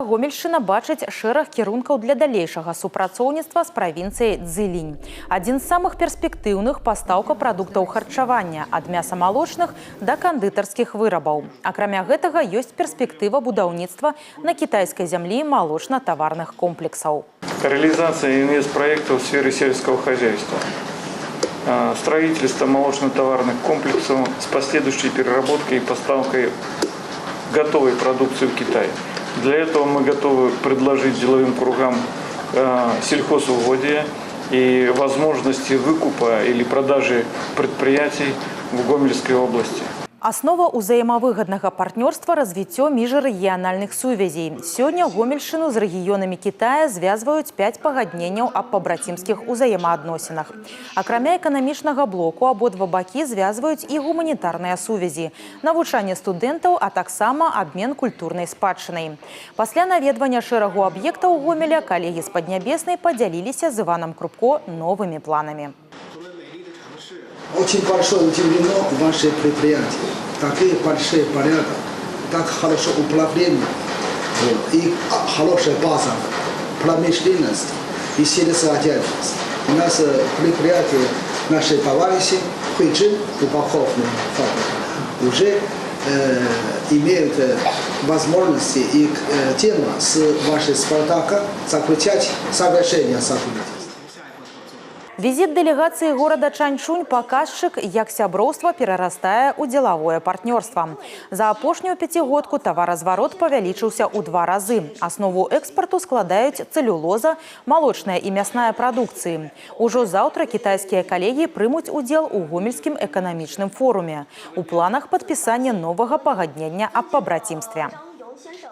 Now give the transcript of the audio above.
Гомельшчына бачыць шэраг кірункаў для далейшага супрацоўніцтва з правінцыяй Цзілінь. Адзін з самых перспектыўных – пастаўка прадуктаў харчавання ад мяса-малочных да кандытарскіх вырабаў. Акрамя гэтага, ёсць перспектыва будаўніцтва на кітайскай зямлі малочна-таварных комплексаў. Реализация инвестпроектов в сфере сельского хозяйства. Строительство молочно-товарных комплексов с последующей переработкой и поставкой готовой продукции в Китай. Для этого мы готовы предложить деловым кругам сельхозугодия и возможности выкупа или продажи предприятий в Гомельской области. Аснова ўзаемавыгаднага партнёрства – развіццё міжрэгіянальных сувязей. Сёння Гомельшчыну з рэгіёнамі Китая звязваюць 5 пагадненняў аб пабрацімскіх узаемаадносінах. Акрамя эканамічнага блоку, абодва бакі звязваюць і гуманітарныя сувязі, навучанне студэнтаў, а таксама абмен культурнай спадчынай. Пасля наведвання шэрагу аб'ектаў Гомеля калегі з Паднябеснай падзяліліся з Иваном Крупко новымі планамі. Очень большое удивлено ваши предприятия. Такие большие порядок, так хорошо управление и хорошая база, промышленность и сельскохозяйственность. У нас предприятия, наши товарищи, Хуйджин, упаковочная фабрика, уже имеют возможности и тема с вашей Спартака заключать соглашение сотрудничества. Візіт дэлегацыі горада Чанчунь – паказчык, як сяброўства перарастае ў дзелавое партнёрства. За апошнюю пяцігодку таваразварот павялічыўся ў 2 разы. Аснову экспарту складаюць цэлюлоза, малочная і мясная прадукцыі. Ужо заўтра кітайскія калегі прымуць удзел у Гомельскім эканамічным форуме. У планах падпісання новага пагаднення аб пабрацімстве.